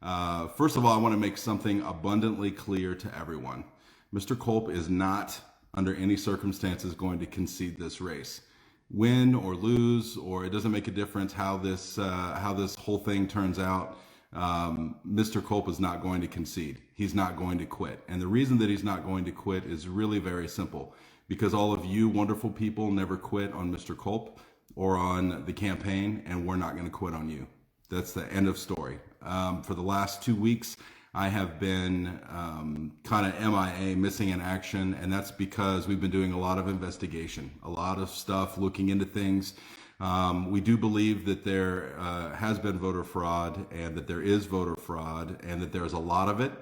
First of all, I want to make something abundantly clear to everyone. Mr. Culp is not, under any circumstances, going to concede this race. Win or lose, or it doesn't make a difference how this whole thing turns out. Mr. Culp is not going to concede. He's not going to quit. And the reason that he's not going to quit is really very simple. Because all of you wonderful people never quit on Mr. Culp or on the campaign, and we're not going to quit on you. That's the end of story. For the last 2 weeks, I have been kind of MIA, missing in action, and that's because we've been doing a lot of investigation, a lot of stuff, looking into things. We do believe that there has been voter fraud, and that there is voter fraud, and that there's a lot of it.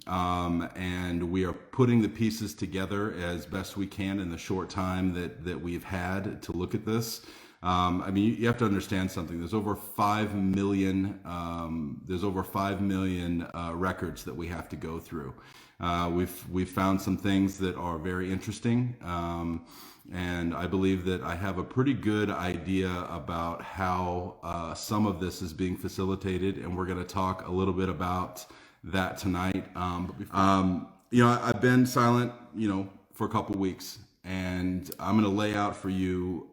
And we are putting the pieces together as best we can in the short time that we've had to look at this. I mean, you have to understand something. There's over 5 million. Records that we have to go through. We've found some things that are very interesting, and I believe that I have a pretty good idea about how some of this is being facilitated, and we're going to talk a little bit about that tonight. I've been silent, for a couple weeks, and I'm going to lay out for you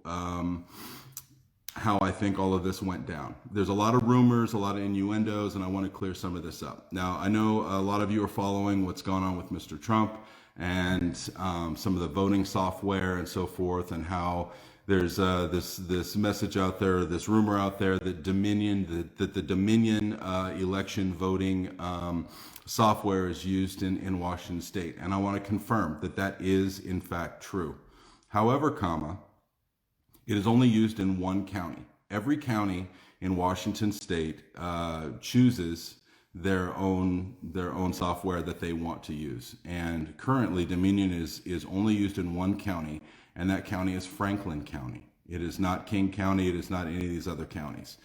how I think all of this went down. There's a lot of rumors, a lot of innuendos, and I want to clear some of this up. Now, I know a lot of you are following what's gone on with Mr. Trump and some of the voting software and so forth, and how there's this message out there, this rumor out there that the Dominion election voting software is used in Washington State, and I want to confirm that that is in fact true. However, it is only used in one county. Every county in Washington State chooses their own software that they want to use. And currently, Dominion is only used in one county, and that county is Franklin County. It is not King County. It is not any of these other counties.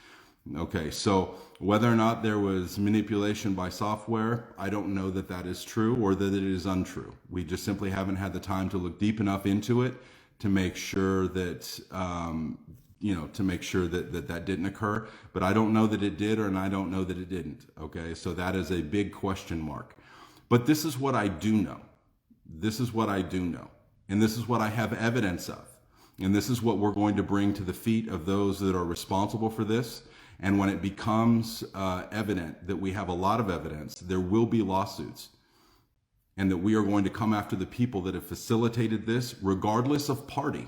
Okay, so whether or not there was manipulation by software, I don't know that that is true or that it is untrue. We just simply haven't had the time to look deep enough into it to make sure that that didn't occur. But I don't know that it did, and I don't know that it didn't. Okay, so that is a big question mark. But this is what I do know. This is what I do know, and this is what I have evidence of, and this is what we're going to bring to the feet of those that are responsible for this. And when it becomes evident that we have a lot of evidence, there will be lawsuits. And that we are going to come after the people that have facilitated this, regardless of party,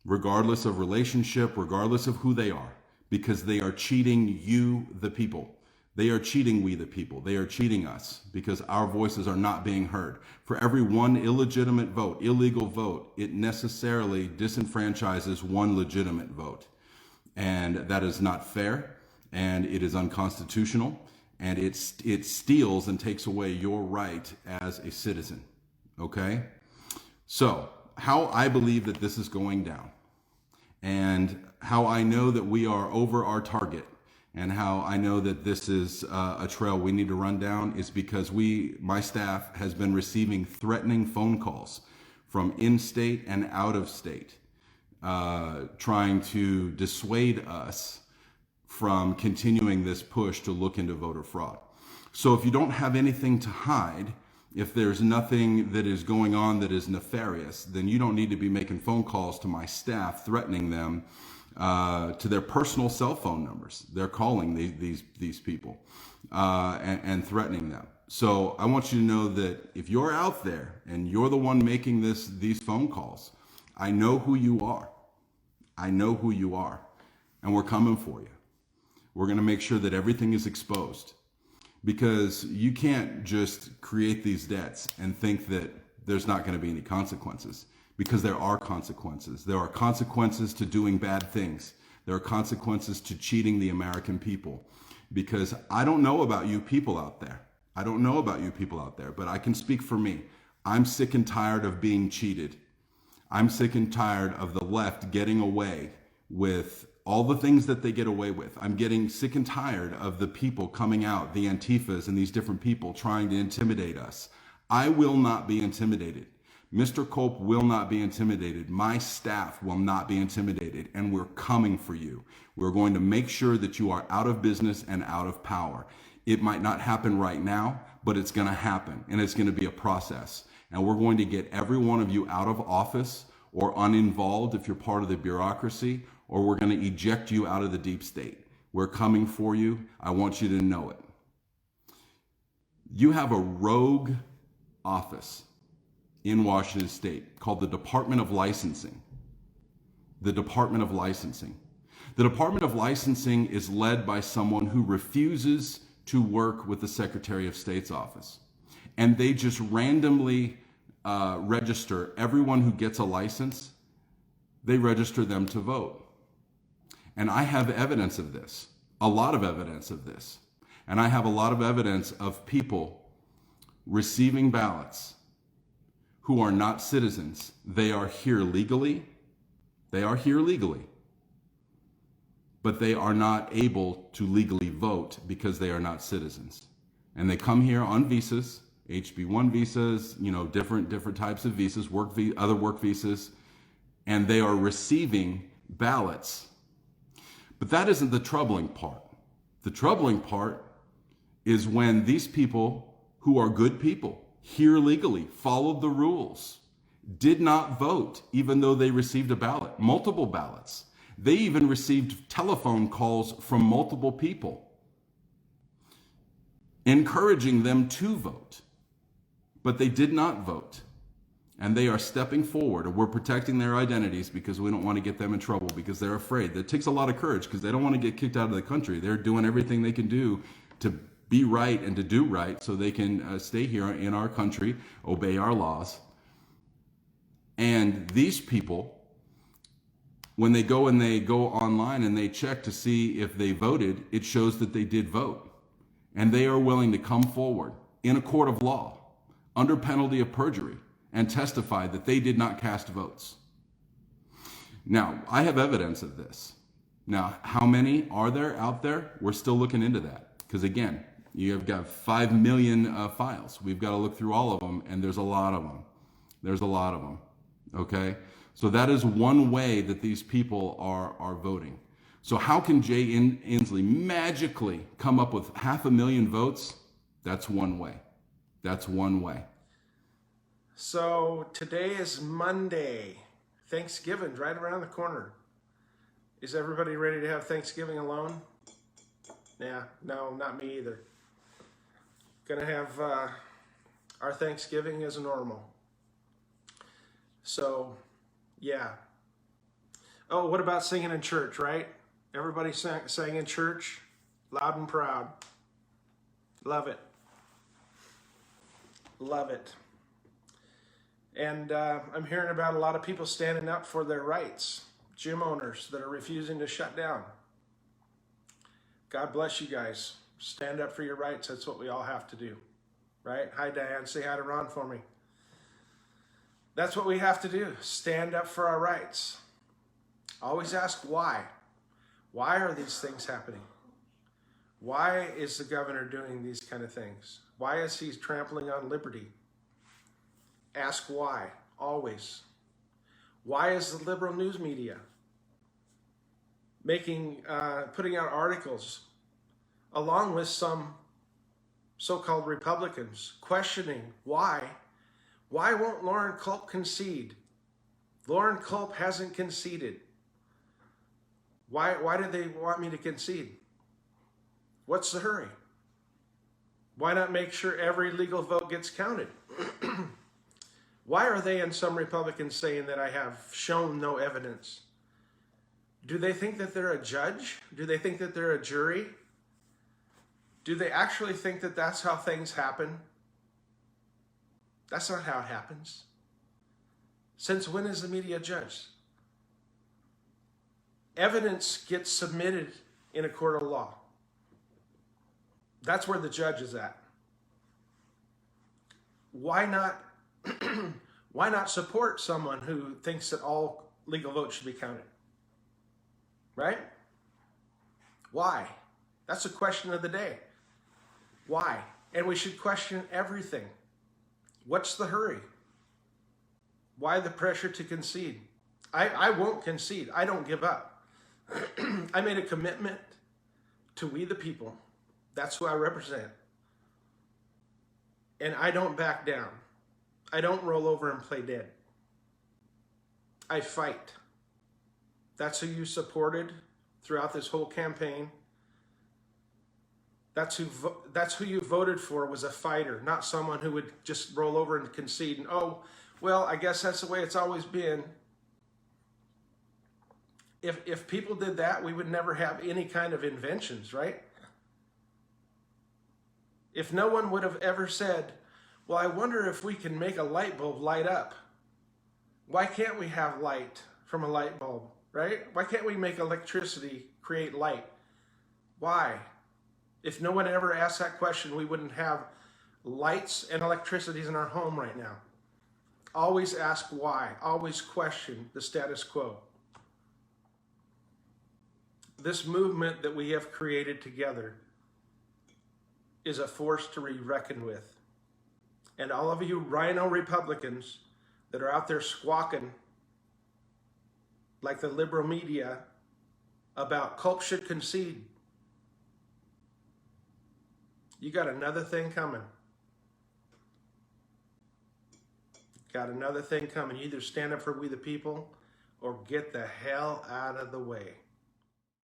regardless of relationship, regardless of who they are, because they are cheating you, the people. They are cheating we, the people. They are cheating us because our voices are not being heard. For every one illegitimate vote, illegal vote, it necessarily disenfranchises one legitimate vote. And that is not fair, and it is unconstitutional. And it steals and takes away your right as a citizen, okay? So how I believe that this is going down, and how I know that we are over our target, and how I know that this is a trail we need to run down, is because my staff has been receiving threatening phone calls from in-state and out-of-state, trying to dissuade us from continuing this push to look into voter fraud. So if you don't have anything to hide, if there's nothing that is going on that is nefarious, then you don't need to be making phone calls to my staff, threatening them to their personal cell phone numbers. They're calling these people and threatening them. So I want you to know that if you're out there and you're the one making these phone calls, I know who you are. I know who you are, and we're coming for you. We're going to make sure that everything is exposed, because you can't just create these debts and think that there's not going to be any consequences, because there are consequences. There are consequences to doing bad things. There are consequences to cheating the American people, because I don't know about you people out there. I don't know about you people out there, but I can speak for me. I'm sick and tired of being cheated. I'm sick and tired of the left getting away with all the things that they get away with. I'm getting sick and tired of the people coming out, the Antifas and these different people trying to intimidate us. I will not be intimidated. Mr. Culp will not be intimidated. My staff will not be intimidated, and we're coming for you. We're going to make sure that you are out of business and out of power. It might not happen right now, but it's going to happen, and it's going to be a process. And we're going to get every one of you out of office or uninvolved if you're part of the bureaucracy, or we're going to eject you out of the deep state. We're coming for you. I want you to know it. You have a rogue office in Washington State called the Department of Licensing. The Department of Licensing. The Department of Licensing is led by someone who refuses to work with the Secretary of State's office. And they just randomly register everyone who gets a license. They register them to vote. And I have evidence of this, a lot of evidence of this. And I have a lot of evidence of people receiving ballots who are not citizens. They are here legally. They are here legally. But they are not able to legally vote because they are not citizens. And they come here on visas, HB1 visas, different types of visas, other work visas, and they are receiving ballots. But that isn't the troubling part. The troubling part is when these people who are good people, here legally, followed the rules, did not vote, even though they received a ballot, multiple ballots. They even received telephone calls from multiple people encouraging them to vote, but they did not vote. And they are stepping forward, and we're protecting their identities because we don't want to get them in trouble because they're afraid. It takes a lot of courage because they don't want to get kicked out of the country. They're doing everything they can do to be right and to do right so they can stay here in our country, obey our laws. And these people, when they go online and they check to see if they voted, it shows that they did vote. And they are willing to come forward in a court of law under penalty of perjury and testify that they did not cast votes. Now, I have evidence of this. Now, how many are there out there? We're still looking into that. Because again, you have got 5 million files. We've got to look through all of them, and there's a lot of them. There's a lot of them, okay? So that is one way that these people are voting. So how can Jay Inslee magically come up with 500,000 votes? That's one way. That's one way. So today is Monday. Thanksgiving's right around the corner. Is everybody ready to have Thanksgiving alone? Yeah, no, not me either. Gonna have our Thanksgiving as normal. So, yeah. Oh, what about singing in church, right? Everybody sang in church, loud and proud. Love it. Love it. And I'm hearing about a lot of people standing up for their rights. Gym owners that are refusing to shut down. God bless you guys. Stand up for your rights. That's what we all have to do. Right? Hi, Diane. Say hi to Ron for me. That's what we have to do. Stand up for our rights. Always ask why. Why are these things happening? Why is the governor doing these kind of things? Why is he trampling on liberty? Ask why, always. Why is the liberal news media putting out articles along with some so-called Republicans questioning why won't Loren Culp concede? Loren Culp hasn't conceded. Why do they want me to concede? What's the hurry? Why not make sure every legal vote gets counted? Why are they and some Republicans saying that I have shown no evidence? Do they think that they're a judge? Do they think that they're a jury? Do they actually think that that's how things happen? That's not how it happens. Since when is the media judged? Evidence gets submitted in a court of law. That's where the judge is at. Why not support someone who thinks that all legal votes should be counted? Right? Why? That's the question of the day. Why? And we should question everything. What's the hurry? Why the pressure to concede? I won't concede. I don't give up. I made a commitment to we the people That's who I represent. And I don't back down. I don't roll over and play dead. I fight. That's who you supported throughout this whole campaign. That's who you voted for, was a fighter, not someone who would just roll over and concede and, oh, well, I guess that's the way it's always been. If people did that, we would never have any kind of inventions, right? If no one would have ever said, well, I wonder if we can make a light bulb light up. Why can't we have light from a light bulb, right? Why can't we make electricity create light? Why? If no one ever asked that question, we wouldn't have lights and electricities in our home right now. Always ask why. Always question the status quo. This movement that we have created together is a force to be reckoned with. And all of you rhino Republicans that are out there squawking like the liberal media about Culp should concede, you got another thing coming. Got another thing coming. You either stand up for we the people or get the hell out of the way.